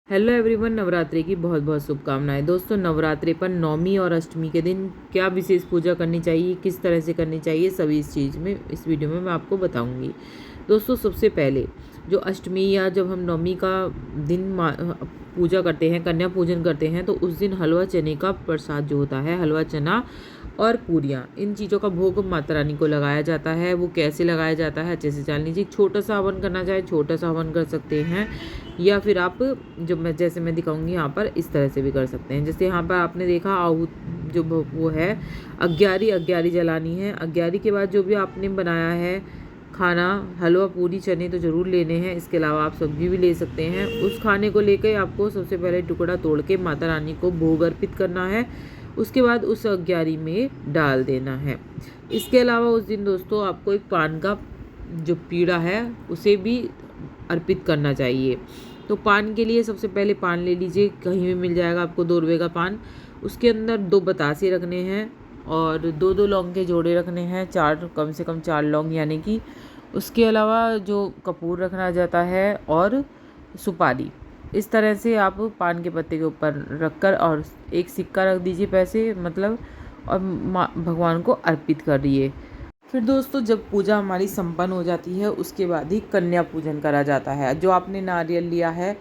Hello everyone, Navratri की बहुत बहुत शुभकामनाएं। दोस्तों, नवरात्रि पर नवमी और अष्टमी के दिन क्या विशेष पूजा करनी चाहिए, किस तरह से करनी चाहिए, सभी इस चीज़ में इस वीडियो में मैं आपको बताऊंगी। दोस्तों, सबसे पहले जो अष्टमी या जब हम नवमी का दिन पूजा करते हैं, कन्या पूजन करते हैं, तो उस दिन हलवा चने का प्रसाद जो होता है, हलवा चना और पूरियाँ, इन चीज़ों का भोग माता रानी को लगाया जाता है। वो कैसे लगाया जाता है अच्छे से जान लीजिए। छोटा सा हवन करना चाहे छोटा सा हवन कर सकते हैं, या फिर आप जो मैं जैसे मैं दिखाऊंगी यहाँ पर इस तरह से भी कर सकते हैं। जैसे यहाँ पर आपने देखा आहूत जो वो है अग्यारी जलानी है। अग्यारी के बाद जो भी आपने बनाया है खाना, हलवा पूरी चने तो ज़रूर लेने हैं। इसके अलावा आप सब्जी भी ले सकते हैं। उस खाने को लेकर आपको सबसे पहले टुकड़ा तोड़ के माता रानी को भोग अर्पित करना है। उसके बाद उस अग्यारी में डाल देना है। इसके अलावा उस दिन दोस्तों आपको एक पान का जो पीड़ा है उसे भी अर्पित करना चाहिए। तो पान के लिए सबसे पहले पान ले लीजिए, कहीं भी मिल जाएगा आपको 2 रुपये का पान। उसके अंदर 2 बतासे रखने हैं और 2-2 लौंग के जोड़े रखने हैं, 4 कम से कम 4 लौंग यानी कि। उसके अलावा जो कपूर रखना जाता है और सुपारी। इस तरह से आप पान के पत्ते के ऊपर रखकर और एक सिक्का रख दीजिए पैसे मतलब, और भगवान को अर्पित करिए। फिर दोस्तों, जब पूजा हमारी संपन्न हो जाती है उसके बाद ही कन्या पूजन करा जाता है। जो आपने नारियल लिया है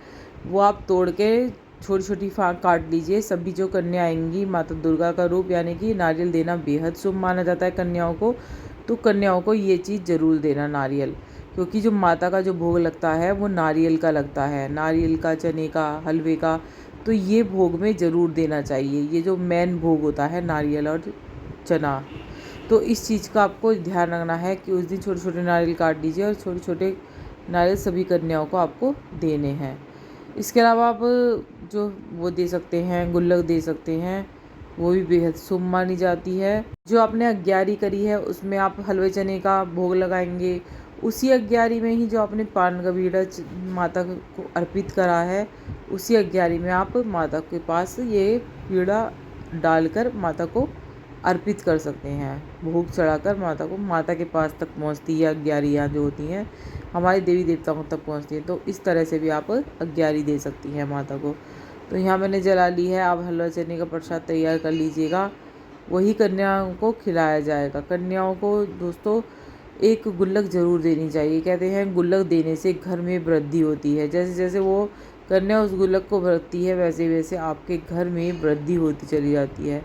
वो आप तोड़ के छोटी छोटी फाँक काट लीजिए। सभी जो कन्या आएंगी, माता दुर्गा का रूप यानी कि नारियल देना बेहद शुभ माना जाता है कन्याओं को। तो कन्याओं को ये चीज़ ज़रूर देना नारियल, क्योंकि जो माता का जो भोग लगता है वो नारियल का लगता है, नारियल का, चने का, हलवे का। तो ये भोग में ज़रूर देना चाहिए। ये जो मेन भोग होता है नारियल और चना। तो इस चीज़ का आपको ध्यान रखना है कि उस दिन छोटे छोटे नारियल काट दीजिए और छोटे छोटे नारियल सभी कन्याओं को आपको देने हैं। इसके अलावा आप जो वो दे सकते हैं, गुल्लक दे सकते हैं, वो भी बेहद शुभ मानी जाती है। जो आपने अग्यारी करी है उसमें आप हलवे चने का भोग लगाएंगे। उसी अग्यारी में ही जो आपने पान का बीड़ा माता को अर्पित करा है, उसी अग्यारी में आप माता के पास ये बीड़ा डालकर माता को अर्पित कर सकते हैं। भोग चढ़ाकर माता को, माता के पास तक पहुंचती है अग्यारियाँ जो होती हैं, हमारे देवी देवताओं तक पहुंचती है। तो इस तरह से भी आप अग्यारी दे सकती हैं माता को। तो यहाँ मैंने जला ली है। आप हलवा चने का प्रसाद तैयार कर लीजिएगा, वही कन्याओं को खिलाया जाएगा। कन्याओं को दोस्तों एक गुल्लक ज़रूर देनी चाहिए। कहते हैं गुल्लक देने से घर में वृद्धि होती है। जैसे जैसे वो कन्या उस गुल्लक को भरती है वैसे वैसे आपके घर में वृद्धि होती चली जाती है।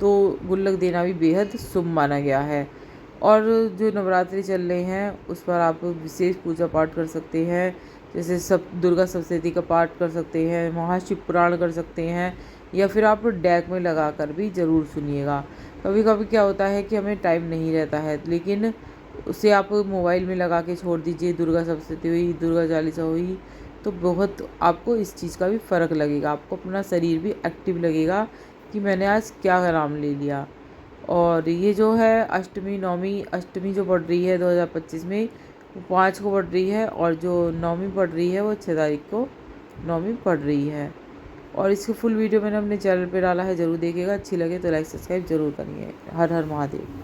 तो गुल्लक देना भी बेहद शुभ माना गया है। और जो नवरात्रि चल रहे हैं उस पर आप विशेष पूजा पाठ कर सकते हैं। जैसे सब दुर्गा सप्तशती का पाठ कर सकते हैं, महाशिव पुराण कर सकते हैं, या फिर आप डेक में लगा कर भी ज़रूर सुनिएगा। कभी कभी क्या होता है कि हमें टाइम नहीं रहता है, लेकिन उसे आप मोबाइल में लगा के छोड़ दीजिए। दुर्गा सप्तशती हुई, दुर्गा चालीसा हुई, तो बहुत आपको इस चीज़ का भी फ़र्क लगेगा। आपको अपना शरीर भी एक्टिव लगेगा कि मैंने आज क्या नाम ले लिया। और ये जो है अष्टमी नवमी, अष्टमी जो पड़ रही है 2025 में वो 5 को पड़ रही है, और जो नवमी पड़ रही है वो 6 तारीख को नवमी पड़ रही है। और इसकी फुल वीडियो मैंने अपने चैनल पे डाला है, ज़रूर देखिएगा। अच्छी लगे तो लाइक सब्सक्राइब ज़रूर करिए। हर हर महादेव।